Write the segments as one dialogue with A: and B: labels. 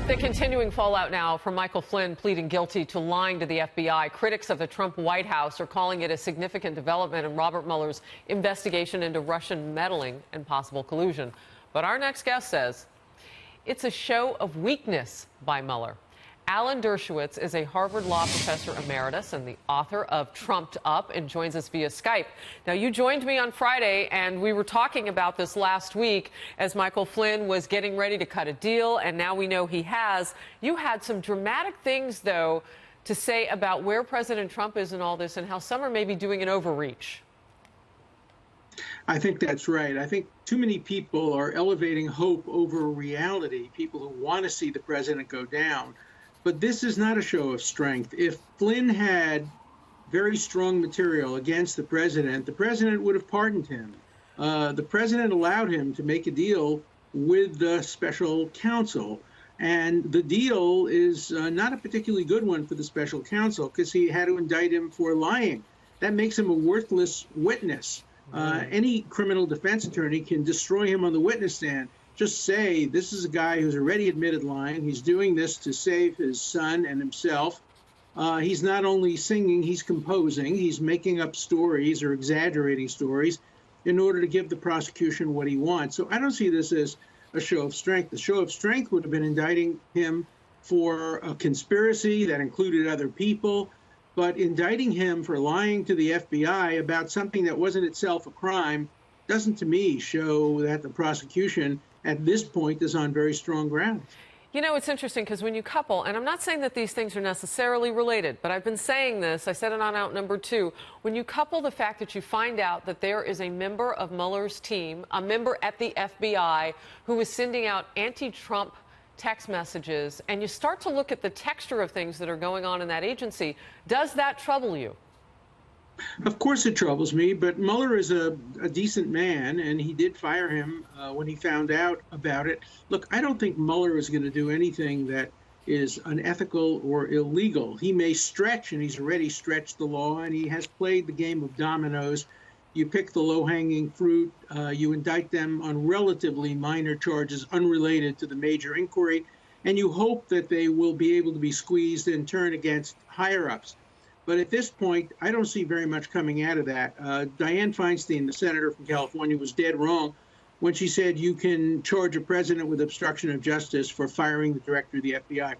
A: The continuing fallout now from Michael Flynn pleading guilty to lying to the FBI. Critics of the Trump White House are calling it a significant development in Robert Mueller's investigation into Russian meddling and possible collusion. But our next guest says it's a show of weakness by Mueller. Alan Dershowitz is a Harvard Law professor emeritus and the author of Trumped Up and joins us via Skype. Now, you joined me on Friday, and we were talking about this last week as Michael Flynn was getting ready to cut a deal, and now we know he has. You had some dramatic things, though, to say about where President Trump is in all this and how some are maybe doing an overreach.
B: I think that's right. I think too many people are elevating hope over reality, people who want to see the president go down. But this is not a show of strength. If Flynn had very strong material against the president would have pardoned him. The president allowed him to make a deal with the special counsel. And the deal is not a particularly good one for the special counsel because he had to indict him for lying. That makes him a worthless witness. Any criminal defense attorney can destroy him on the witness stand. Just say, this is a guy who's already admitted lying. He's doing this to save his son and himself. He's not only singing, he's composing. He's making up stories or exaggerating stories in order to give the prosecution what he wants. So I don't see this as a show of strength. The show of strength would have been indicting him for a conspiracy that included other people. But indicting him for lying to the FBI about something that wasn't itself a crime doesn't, to me, show that the prosecution at this point is on very strong ground.
A: You know, it's interesting because when you couple, and I'm not saying that these things are necessarily related, but I've been saying this, I said it on Out Number 2, when you couple the fact that you find out that there is a member of Mueller's team, a member at the FBI, who is sending out anti-Trump text messages, and you start to look at the texture of things that are going on in that agency, does that trouble you?
B: Of course it troubles me, but Mueller is a decent man, and he did fire him when he found out about it. Look, I don't think Mueller is going to do anything that is unethical or illegal. He may stretch, and he's already stretched the law, and he has played the game of dominoes. You pick the low-hanging fruit, you indict them on relatively minor charges unrelated to the major inquiry, and you hope that they will be able to be squeezed and turn against higher-ups. But at this point, I don't see very much coming out of that. Dianne Feinstein, the senator from California, was dead wrong when she said you can charge a president with obstruction of justice for firing the director of the FBI.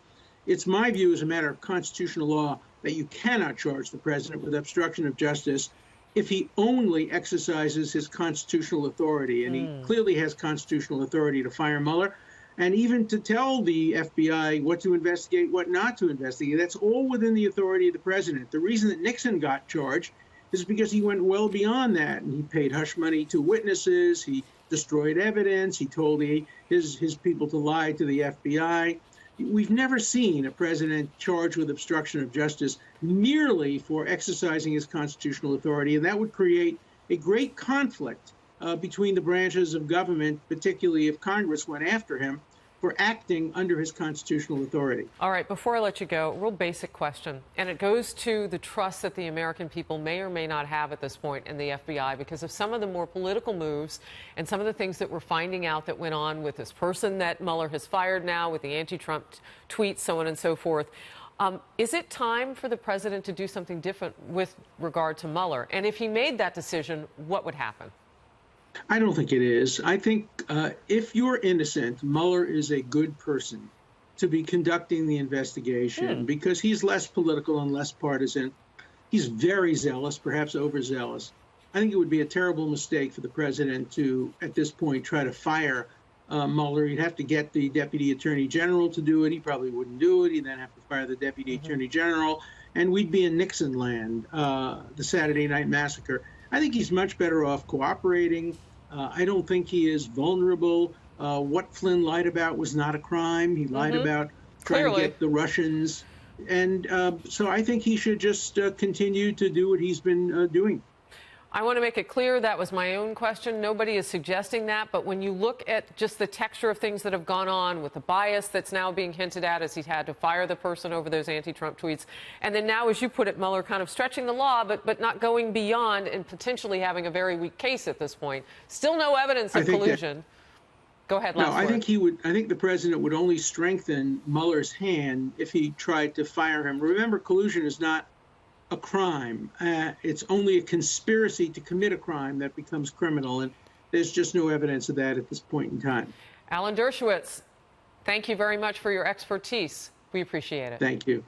B: It's my view as a matter of constitutional law that you cannot charge the president with obstruction of justice if he only exercises his constitutional authority. And he clearly has constitutional authority to fire Mueller and even to tell the FBI what to investigate, what not to investigate. That's all within the authority of the president. The reason that Nixon got charged is because he went well beyond that, and he paid hush money to witnesses, he destroyed evidence, he told his people to lie to the FBI. We've never seen a president charged with obstruction of justice merely for exercising his constitutional authority, and that would create a great conflict between the branches of government, particularly if Congress went after him for acting under his constitutional authority.
A: All right, before I let you go, a real basic question, and it goes to the trust that the American people may or may not have at this point in the FBI because of some of the more political moves and some of the things that we're finding out that went on with this person that Mueller has fired now, with the anti-Trump tweets, so on and so forth. Is it time for the president to do something different with regard to Mueller? And if he made that decision, what would happen?
B: I don't think it is. I think if you're innocent, Mueller is a good person to be conducting the investigation because he's less political and less partisan. He's very zealous, perhaps overzealous. I think it would be a terrible mistake for the president to, at this point, try to fire Mueller. He'd have to get the deputy attorney general to do it. He probably wouldn't do it. He'd then have to fire the deputy attorney general, and we'd be in Nixon land, the Saturday Night Massacre. I think he's much better off cooperating. I don't think he is vulnerable. What Flynn lied about was not a crime. He lied about trying to get the Russians. And so I think he should just continue to do what he's been doing.
A: I want to make it clear that was my own question. Nobody is suggesting that. But when you look at just the texture of things that have gone on with the bias that's now being hinted at as he's had to fire the person over those anti-Trump tweets, and then now, as you put it, Mueller kind of stretching the law, but not going beyond and potentially having a very weak case at this point. Still no evidence of collusion. Go ahead,
B: No,
A: last
B: I
A: word.
B: think he would. I think the president would only strengthen Mueller's hand if he tried to fire him. Remember, collusion is not a crime. It's only a conspiracy to commit a crime that becomes criminal, and there's just no evidence of that at this point in time.
A: Alan Dershowitz, thank you very much for your expertise. We appreciate it.
B: Thank you.